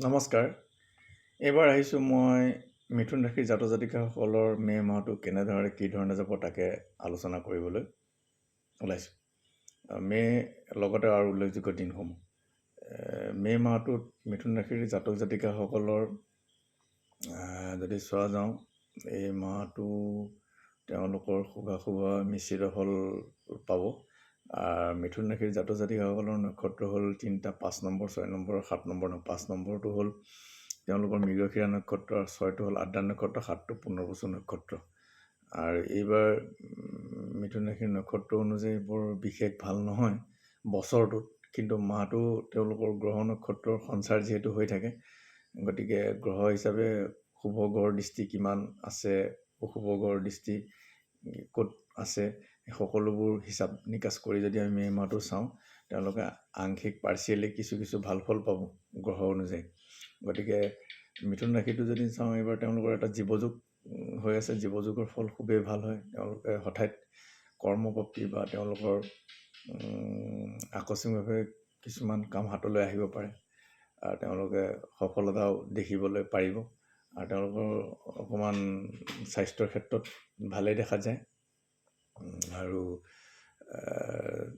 নমস্কাৰ। এইবাৰ আহিছোঁ মই মিথুন ৰাশিৰ জাতক জাতিকাসকলৰ মে' মাহটো কেনেধৰণে কি ধৰণে যাব তাকে আলোচনা কৰিবলৈ ওলাইছোঁ। মে' লগতে আৰু উল্লেখযোগ্য দিনসমূহ। মে' মাহটোত মিথুন ৰাশিৰ জাতক জাতিকাসকলৰ যদি চোৱা যাওঁ, এই মাহটো তেওঁলোকৰ শুভাশুভ মিশ্ৰিত ফল পাব। মিথুন ৰাশিৰ জাতক জাতিকাসকলৰ নক্ষত্ৰ হ'ল 3টা, 5 নম্বৰ, 6 নম্বৰ, 7 নম্বৰ। 5 নম্বৰটো হ'ল তেওঁলোকৰ মৃগশিৰা নক্ষত্ৰ, আৰু 6টো হ'ল আদ্ৰা নক্ষত্ৰ, 7টো পুনৰ্বসু নক্ষত্ৰ। আৰু এইবাৰ মিথুন ৰাশিৰ নক্ষত্ৰ অনুযায়ী বৰ বিশেষ ভাল নহয় বছৰটোত, কিন্তু মাহটো তেওঁলোকৰ গ্ৰহ নক্ষত্ৰৰ সঞ্চাৰ যিহেতু হৈ থাকে, গতিকে গ্ৰহ হিচাপে শুভ গ্ৰহৰ দৃষ্টি কিমান আছে, অশুভ গ্ৰহৰ দৃষ্টি ক'ত আছে, সকলোবোৰ হিচাপ নিকাচ কৰি যদি আমি মে' মাহটো চাওঁ, তেওঁলোকে আংশিক পাৰ্চিয়েলি কিছু ভাল ফল পাব গ্ৰহ অনুযায়ী। গতিকে মিথুন ৰাশিটো যদি চাওঁ, এইবাৰ তেওঁলোকৰ এটা জীৱযোগ হৈ আছে। জীৱযোগৰ ফল খুবেই ভাল হয়। তেওঁলোকে হঠাৎ কৰ্মপ্ৰাপ্তি বা তেওঁলোকৰ আকস্মিকভাৱে কিছুমান কাম হাতলৈ আহিব পাৰে, আৰু তেওঁলোকে সফলতাও দেখিবলৈ পাৰিব। আৰু তেওঁলোকৰ অকণমান স্বাস্থ্যৰ ক্ষেত্ৰত ভালেই দেখা যায়। আৰু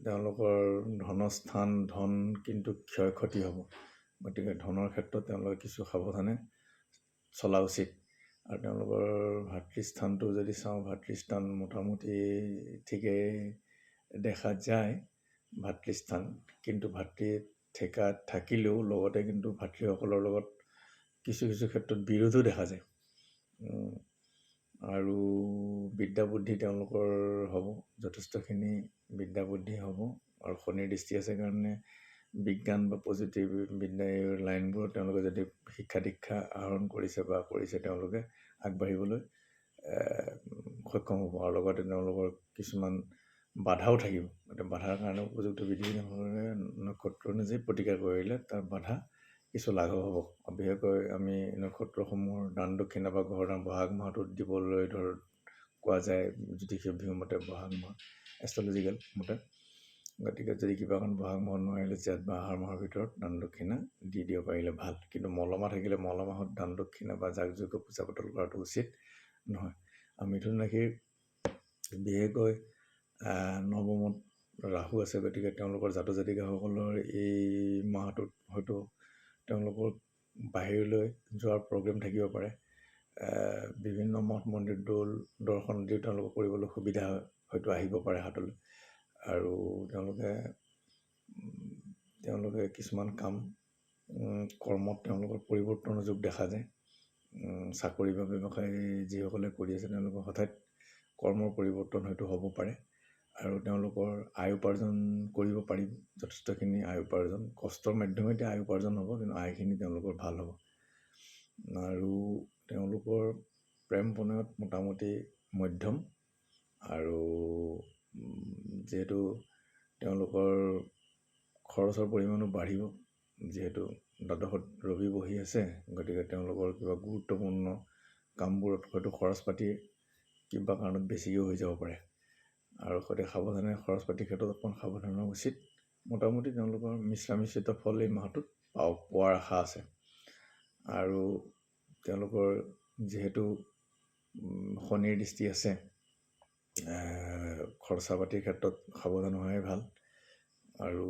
তেওঁলোকৰ ধনস্থান ধন কিন্তু ক্ষয় ক্ষতি হ'ব। গতিকে ধনৰ ক্ষেত্ৰত তেওঁলোকে কিছু সাৱধানে চলা উচিত। আৰু তেওঁলোকৰ ভাতৃস্থানটো যদি চাওঁ, ভাতৃস্থান মোটামুটি ঠিকেই দেখা যায় ভাতৃস্থান, কিন্তু ভাতৃ ঠেকাত থাকিলেও লগতে কিন্তু ভাতৃসকলৰ লগত কিছু ক্ষেত্ৰত বিৰোধো দেখা যায়। আৰু বিদ্যা বুদ্ধি তেওঁলোকৰ হ'ব, যথেষ্টখিনি বিদ্যা বুদ্ধি হ'ব। আৰু শনিৰ দৃষ্টি আছে কাৰণে বিজ্ঞান বা পজিটিভ বিদ্যা এই লাইনবোৰত তেওঁলোকে যদি শিক্ষা দীক্ষা আহৰণ কৰিছে বা কৰিছে, তেওঁলোকে আগবাঢ়িবলৈ সক্ষম হ'ব। আৰু লগতে তেওঁলোকৰ কিছুমান বাধাও থাকিব। গতিকে বাধাৰ কাৰণে উপযুক্ত বিধি নক্ষত্ৰ অনুযায়ী প্ৰতিকাৰ কৰিলে তাৰ বাধা কিছু লাঘৱ হ'ব। বিশেষকৈ আমি নক্ষত্ৰসমূহৰ দান দক্ষিণা বা ঘৰৰ দান বহাগ মাহটোত দিবলৈ কোৱা যায়, জ্যোতিষীয় বিহু মতে বহাগ মাহ এষ্ট্ৰলজিকেল মতে। গতিকে যদি কিবা কাৰণ বহাগ মাহত নোৱাৰিলে, জেঠ বা আহাৰ মাহৰ ভিতৰত দান দক্ষিণা দি দিব পাৰিলে ভাল। কিন্তু মলমাহ থাকিলে মলমাহত দান দক্ষিণা বা যাগযজ্ঞ পূজা পাতল কৰাটো উচিত নহয়। আৰু মিথুন ৰাশিৰ বিশেষকৈ নৱমত ৰাহু আছে। গতিকে তেওঁলোকৰ জাতক জাতিকাসকলৰ এই মাহটোত হয়তো তেওঁলোকৰ বাহিৰলৈ যোৱাৰ প্ৰগ্ৰেম থাকিব পাৰে। বিভিন্ন মঠ মন্দিৰ দৰ্শন দিও তেওঁলোকক কৰিবলৈ সুবিধা হয়তো আহিব পাৰে হাতলৈ। আৰু তেওঁলোকে কিছুমান কাম কৰ্মত তেওঁলোকৰ পৰিৱৰ্তনৰ যোগ দেখা যায়। চাকৰি বা ব্যৱসায় যিসকলে কৰি আছে, তেওঁলোকৰ হঠাৎ কৰ্মৰ পৰিৱৰ্তন হয়তো হ'ব পাৰে। আৰু তেওঁলোকৰ আয় উপাৰ্জন কৰিব পাৰিব, যথেষ্টখিনি আয় উপাৰ্জন, কষ্টৰ মাধ্যমেতে আয় উপাৰ্জন হ'ব, কিন্তু আয়খিনি তেওঁলোকৰ ভাল হ'ব। আৰু তেওঁলোকৰ প্ৰেম প্ৰণয়ত মোটামুটি মধ্যম। আৰু যিহেতু তেওঁলোকৰ খৰচৰ পৰিমাণো বাঢ়িব, যিহেতু দ্বাদশত ৰবি বহি আছে, গতিকে তেওঁলোকৰ কিবা গুৰুত্বপূৰ্ণ কামবোৰত হয়তো খৰচ পাতি কিবা কাৰণত বেছিকৈ হৈ যাব পাৰে। আৰু সদায় সাৱধানে খৰচ পাতিৰ ক্ষেত্ৰত অকণমান সাৱধান হোৱা উচিত। মোটামুটি তেওঁলোকৰ মিশ্ৰিত ফল এই মাহটোত পোৱাৰ আশা আছে। আৰু তেওঁলোকৰ যিহেতু শনিৰ দৃষ্টি আছে, খৰচা পাতিৰ ক্ষেত্ৰত সাৱধান হোৱাই ভাল। আৰু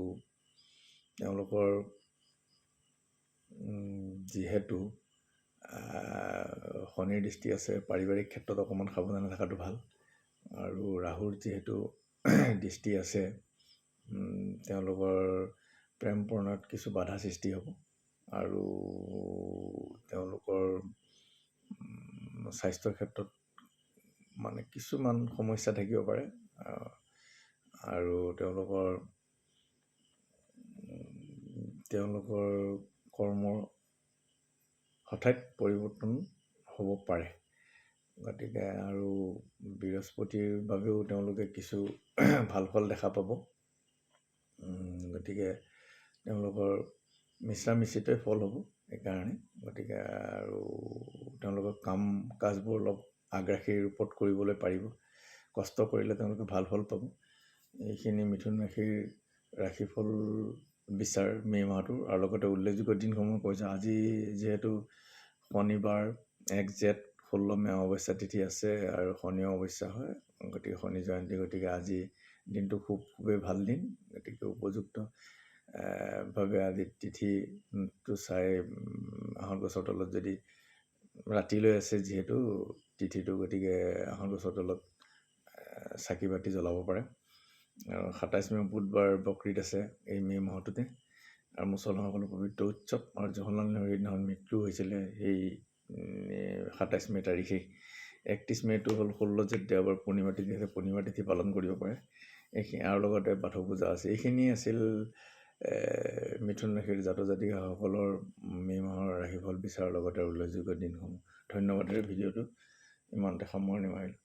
তেওঁলোকৰ যিহেতু শনিৰ দৃষ্টি আছে, পাৰিবাৰিক ক্ষেত্ৰত অকণমান সাৱধানে থকাটো ভাল। আৰু ৰাহুৰ যিহেতু দৃষ্টি আছে, তেওঁলোকৰ প্ৰেম প্ৰণয়ত কিছু বাধা সৃষ্টি হ'ব। আৰু তেওঁলোকৰ স্বাস্থ্যৰ ক্ষেত্ৰত মানে কিছুমান সমস্যা থাকিব পাৰে। আৰু তেওঁলোকৰ কৰ্মৰ হঠাৎ পৰিৱৰ্তন হ'ব পাৰে। গতিকে আৰু বৃহস্পতিৰ বাবেও তেওঁলোকে কিছু ভাল ফল দেখা পাব। গতিকে তেওঁলোকৰ মিশ্ৰিতই ফল হ'ব সেইকাৰণে। গতিকে আৰু তেওঁলোকৰ কাম কাজবোৰ অলপ আগ্ৰাসী ৰূপত কৰিবলৈ পাৰিব। কষ্ট কৰিলে তেওঁলোকে ভাল ফল পাব। এইখিনি মিথুন ৰাশিৰ ৰাশিফল বিচাৰ মে' মাহটোৰ আৰু লগতে উল্লেখযোগ্য দিনসমূহ কৈছে। আজি যিহেতু শনিবাৰ 1 জেঠ 16 মে অমাৱস্যা তিথি আছে আৰু শনি অমাৱস্যা হয়, গতিকে শনি জয়ন্তী, গতিকে আজি দিনটো খুবেই ভাল দিন। গতিকে উপযুক্ত ভাৱে আজি তিথিটো চাই আহঁত গছৰ তলত যদি ৰাতিলৈ আছে যিহেতু তিথিটো, গতিকে আহঁত গছৰ তলত চাকি বাতি জ্বলাব পাৰে। আৰু 27 মে বুধবাৰ বকৰিত আছে এই মে' মাহটোতে। আৰু মুছলমানসকলৰ পবিত্ৰ উৎসৱ আৰু জৱাহৰলাল নেহৰুৰ সেইদিনাখন মৃত্যু হৈছিলে সেই 27 মে' তাৰিখেই। 31 মে'টো হ'ল 16 জেঠ দেওবাৰ পূৰ্ণিমা তিথি আছে, পূৰ্ণিমা তিথি পালন কৰিব পাৰে। এইখিনি আৰু লগতে বাথৌ পূজা আছে। এইখিনি আছিল মিথুন ৰাশিৰ জাতক জাতিকাসকলৰ মে' মাহৰ ৰাশিফল বিচাৰৰ লগতে উল্লেখযোগ্য দিনসমূহ। ধন্যবাদেৰে ভিডিঅ'টো ইমানতে সামৰণি মাৰিলোঁ।